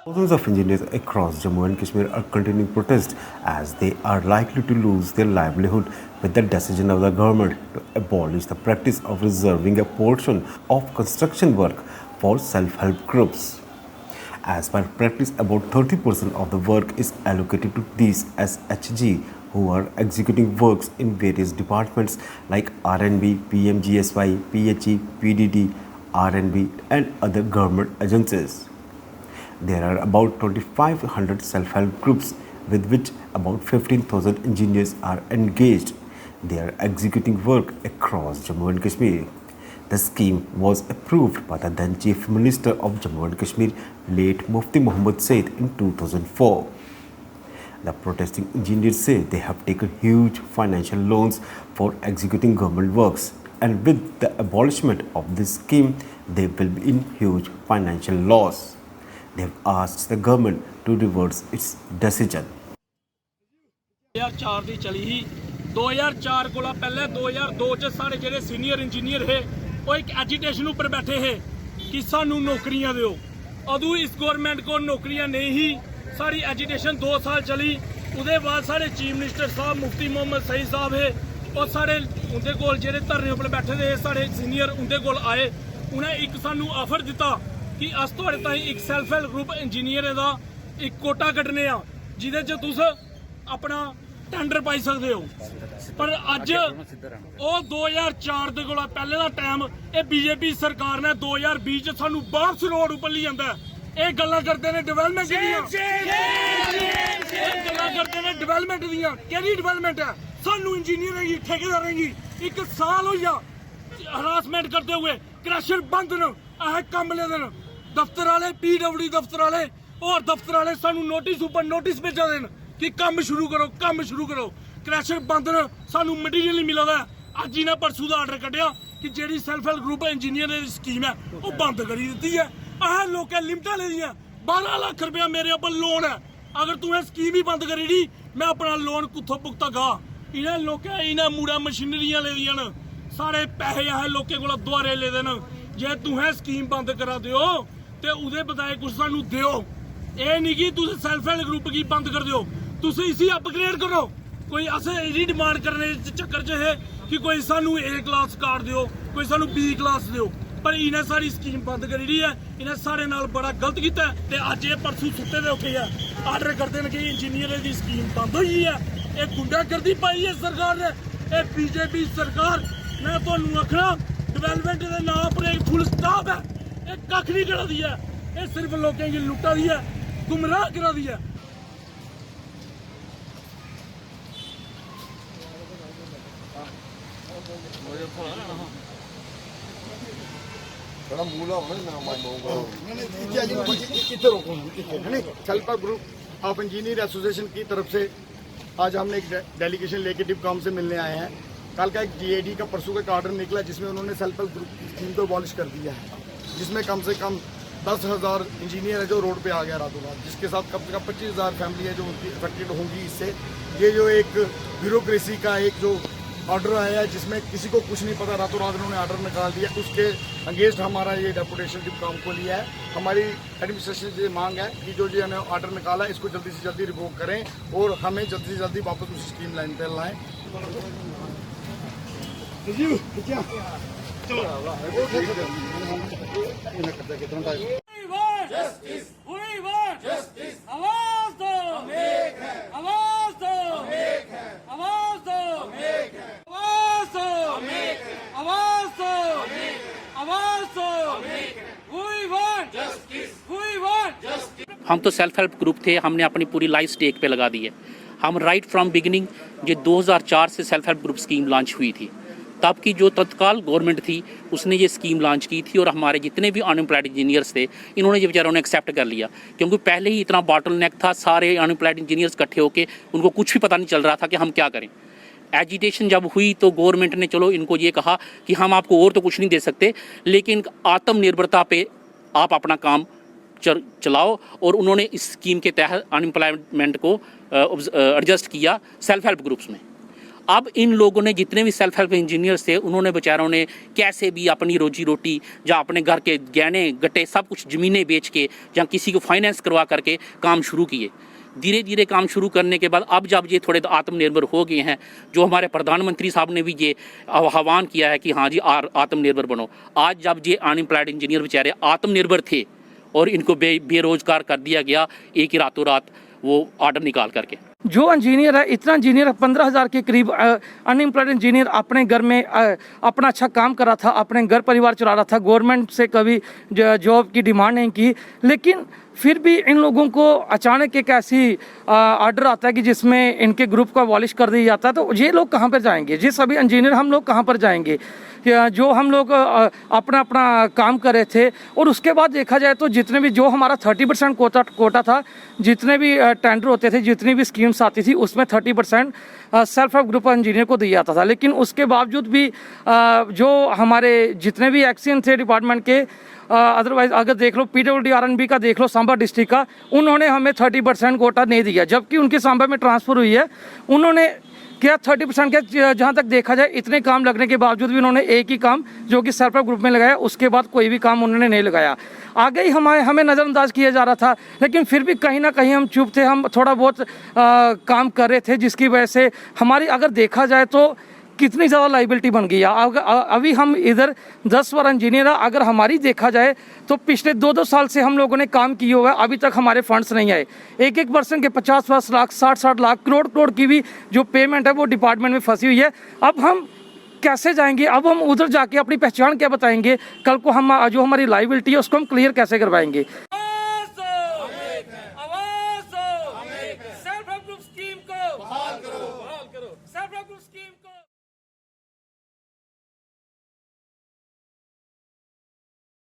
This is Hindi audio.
Thousands of engineers across Jammu and Kashmir are continuing protest as they are likely to lose their livelihood with the decision of the government to abolish the practice of reserving a portion of construction work for self-help groups. As per practice, about 30% of the work is allocated to these SHG who are executing works in various departments like RNB, PMGSY, PHE, PDD, RNB and other government agencies. There are about 2,500 self-help groups with which about 15,000 engineers are engaged. They are executing work across Jammu and Kashmir. The scheme was approved by the then Chief Minister of Jammu and Kashmir, late Mufti Muhammad Said, in 2004. The protesting engineers say they have taken huge financial loans for executing government works, and with the abolishment of this scheme, they will be in huge financial loss. They have asked the government to reverse its decision. 2004 ਦੀ ਚਲੀ ਹੀ 2004 ਕੋਲੋਂ ਪਹਿਲੇ 2002 ਚ ਸਾਡੇ ਜਿਹੜੇ ਸੀਨੀਅਰ ਇੰਜੀਨੀਅਰ ਹੈ ਉਹ ਇੱਕ ਐਜੀਟੇਸ਼ਨ ਉੱਪਰ ਬੈਠੇ ਹੈ ਕਿ ਸਾਨੂੰ ਨੌਕਰੀਆਂ ਦਿਓ। ਉਦੋਂ ਇਸ ਗਵਰਨਮੈਂਟ ਕੋਲ ਨੌਕਰੀਆਂ ਨਹੀਂ ਹੀ। ਸਾਡੀ ਐਜੀਟੇਸ਼ਨ 2 ਸਾਲ ਚਲੀ। ਉਹਦੇ ਬਾਅਦ ਸਾਡੇ ਚੀਫ ਮਿਨਿਸਟਰ ਸਾਹਿਬ ਮੁਫਤੀ ਮੁਹੰਮਦ ਸਈਦ ਸਾਹਿਬ ਹੈ ਉਹ ਸਾਡੇ ਉਹਦੇ ਕੋਲ ਜਿਹੜੇ ਧਰਨੇ ਉੱਪਰ ਬੈਠੇ ਦੇ ਸਾਡੇ ਸੀਨੀਅਰ ਉਹਦੇ ਕੋਲ ਆਏ। ਉਹਨੇ ਇੱਕ ਸਾਨੂੰ ਆਫਰ ਦਿੱਤਾ ਕਿ ਅਸ ਤੁਹਾਡੇ ਤਾਈਂ ਇੱਕ ਸੈਲਫ ਹੈਲਪ ਗਰੁੱਪ ਇੰਜੀਨੀਅਰ ਦਾ ਇੱਕ ਕੋਟਾ ਕੱਢਨੇ ਆ ਜਿਹਦੇ 'ਚ ਤੁਸੀਂ ਆਪਣਾ ਟੈਂਡਰ ਪਾਈ ਸਕਦੇ ਹੋ। ਪਰ ਅੱਜ ਉਹ 2004 ਦੇ ਕੋਲ ਪਹਿਲੇ ਦਾ ਟਾਈਮ ਇਹ ਬੀਜੇਪੀ ਸਰਕਾਰ ਨੇ 2020 ਚ ਸਾਨੂੰ ਵਾਪਸ ਰੋਡ ਉੱਪਰ ਲਈ ਜਾਂਦਾ। ਇਹ ਗੱਲਾਂ ਕਰਦੇ ਨੇ ਡਿਵੈਲਪਮੈਂਟ ਦੀਆਂ, ਗੱਲਾਂ ਕਰਦੇ ਨੇ ਡਿਵੈਲਪਮੈਂਟ ਦੀਆਂ। ਕਿਹੜੀ ਡਿਵੈਲਪਮੈਂਟ ਹੈ? ਸਾਨੂੰ ਇੰਜੀਨੀਅਰ ਦੀ ਠੇਕੇਦਾਰਾਂ ਦੀ 1 ਸਾਲ ਹੋਈ ਆ ਹਰਾਸਮੈਂਟ ਕਰਦੇ ਹੋਏ। ਕ੍ਰੈਸ਼ਰ ਬੰਦ ਨੇ ਇਹ ਕੰਮ ਲੈ ਦੇਣ ਦਫ਼ਤਰ ਵਾਲੇ, PWD ਦਫ਼ਤਰ ਵਾਲੇ और दफ्तर वाले सानू नोटिस उपर नोटिस भेजा देन कि काम शुरू करो, काम शुरू करो। क्रैशर बंद न सानू मटीरियल नहीं मिला। अज इन्हें परसों का आर्डर कटिया कि जी सैल्फ हेल्प ग्रुप इंजीनियर की स्कीम है वो बंद करी दी है। अह लोग लिमिटा ले दी 12 लाख रुपया मेरे उपर लोन है। अगर तू स्कीम ही बंद करी दी मैं अपना लोन कुत्थों भुगता गा। इन्हें लोग इन्हें मुड़ा मशीनरियां ले दियां सारे पैसे अह लोगों को दुआरे ले देन। जे तू स्कीम बंद करा दो तो उहदे बजाय कुछ सानू दिओ। ये नहीं कि तुम सैल्फ हेल्प ग्रुप की बंद कर दो, तुम इसी अपग्रेड करो। कोई अस यही डिमांड करने चक्कर च है कि कोई सानू A क्लास कार दो, कोई सानू B क्लास दो। पर इन्हें सारी स्कीम बंद करी दी है। इन्हें सारे नाल बड़ा गलत किया है। अज ये परसों सुते दे उठे है आर्डर करते हैं कि इंजीनियर की स्कीम बंद हुई है। ये गुंडागर्दी पाई है सरकार ने। ये BJP सरकार मैं तुहानू आखना डिवेलपमेंट के नाम पर एक फुल स्टॉप है। ये कख नहीं करा दी है। ये सिर्फ लोगों की लुटा दी है, गुमराह करा दिया। Self group of engineer association की तरफ से आज हमने एक डेलीगेशन लेके डिपकॉम से मिलने आए हैं। कल का एक GAD का परसों का ऑर्डर निकला जिसमें उन्होंने सेल्फ हेल्प ग्रुप की स्कीम को अबॉलिश कर दिया है, जिसमें कम से कम 10,000 इंजीनियर है जो रोड पे आ गया रातों रात, जिसके साथ कम से कम 25,000 फैमिली है जो उनकी अफेक्टेड होंगी इससे। ये जो एक ब्यूरोक्रेसी का एक जो ऑर्डर आया है जिसमें किसी को कुछ नहीं पता, रातों रात उन्होंने ऑर्डर निकाल दिया, उसके अगेंस्ट हमारा ये डेपुटेशन डिपकॉम को लिया है। हमारी एडमिनिस्ट्रेशन से मांग है कि जो ने ऑर्डर निकाला है इसको जल्दी से जल्दी रिवोक करें और हमें जल्दी से जल्दी वापस उस स्कीम लाइन पर लाएँ। हम तो सेल्फ हेल्प ग्रुप थे, हमने अपनी पूरी लाइफ स्टेक पे लगा दी है। हम राइट फ्रॉम बिगिनिंग ये 2004 से self help group scheme launch हुई थी, तब की जो तत्काल गवर्नमेंट थी उसने ये स्कीम लॉन्च की थी और हमारे जितने भी अनएम्प्लॉयड इंजीनियर्स थे इन्होंने ये बेचारों ने एक्सेप्ट कर लिया, क्योंकि पहले ही इतना बॉटल नेक था। सारे अनएम्प्लॉयड इंजीनियर्स इकट्ठे होकर उनको कुछ भी पता नहीं चल रहा था कि हम क्या करें। एजिटेशन जब हुई तो गवर्नमेंट ने चलो इनको ये कहा कि हम आपको और तो कुछ नहीं दे सकते, लेकिन आत्मनिर्भरता पे आप अपना काम चलाओ, और उन्होंने इस स्कीम के तहत अनएम्प्लॉयमेंट को एडजस्ट किया सेल्फ हेल्प ग्रुप्स में। अब इन लोगों ने जितने भी सेल्फ हेल्प इंजीनियर्स थे उन्होंने बेचारों ने कैसे भी अपनी रोजी रोटी या अपने घर के गहने गट्टे सब कुछ ज़मीनें बेच के या किसी को फाइनेंस करवा करके काम शुरू किए। धीरे धीरे काम शुरू करने के बाद अब जब ये थोड़े आत्मनिर्भर हो गए हैं, जो हमारे प्रधानमंत्री साहब ने भी ये आह्वान किया है कि हाँ जी आत्मनिर्भर बनो। आज जब ये अनएम्प्लॉयड इंजीनियर बेचारे आत्मनिर्भर थे और इनको बेरोजगार कर दिया गया एक ही रातों रात वो ऑर्डर निकाल करके। जो इंजीनियर है, इतना इंजीनियर 15,000 के करीब अनएम्प्लॉयड इंजीनियर अपने घर में अपना अच्छा काम कर रहा था, अपने घर परिवार चला रहा था, गवर्नमेंट से कभी जॉब की डिमांड नहीं की, लेकिन फिर भी इन लोगों को अचानक एक ऐसी ऑर्डर आता है कि जिसमें इनके ग्रुप को अबॉलिश कर दिया जाता है। तो ये लोग कहाँ पर जाएंगे? ये सभी इंजीनियर हम लोग कहाँ पर जाएंगे? जो हम लोग अपना अपना काम कर रहे थे। और उसके बाद देखा जाए तो जितने भी जो हमारा 30% कोटा था, जितने भी टेंडर होते थे, जितनी भी स्कीम्स आती थी, उसमें 30% सेल्फ हेल्प ग्रुप इंजीनियर को दिया जाता था। लेकिन उसके बावजूद भी जो हमारे जितने भी एक्शन थे डिपार्टमेंट के, अदरवाइज अगर देख लो PWD-RNB का देख लो, सांबा डिस्ट्रिक्ट का, उन्होंने हमें 30% कोटा नहीं दिया, जबकि उनकी सांबा में ट्रांसफ़र हुई है। उन्होंने क्या 30% के जहाँ तक देखा जाए इतने काम लगने के बावजूद भी उन्होंने एक ही काम जो कि सेल्फ हेल्प ग्रुप में लगाया, उसके बाद कोई भी काम उन्होंने नहीं लगाया। आगे ही हमें नज़रअंदाज किया जा रहा था, लेकिन फिर भी कहीं ना कहीं हम चुप थे, हम थोड़ा बहुत काम कर रहे थे, जिसकी वजह से हमारी अगर देखा जाए तो कितनी ज़्यादा लाइबिलिटी बन गई है। अभी हम इधर 10 बार इंजीनियर, अगर हमारी देखा जाए तो पिछले 2-2 साल से हम लोगों ने काम किए हुआ है, अभी तक हमारे फंड्स नहीं आए। एक पर्सन के 50-50 लाख, 60-60 लाख, करोड़ की भी जो पेमेंट है वो डिपार्टमेंट में फंसी हुई है। अब हम कैसे जाएंगे? अब हम उधर जाके अपनी पहचान क्या बताएंगे? कल को हम जो हमारी लाइबिलिटी है उसको हम क्लियर कैसे करवाएंगे?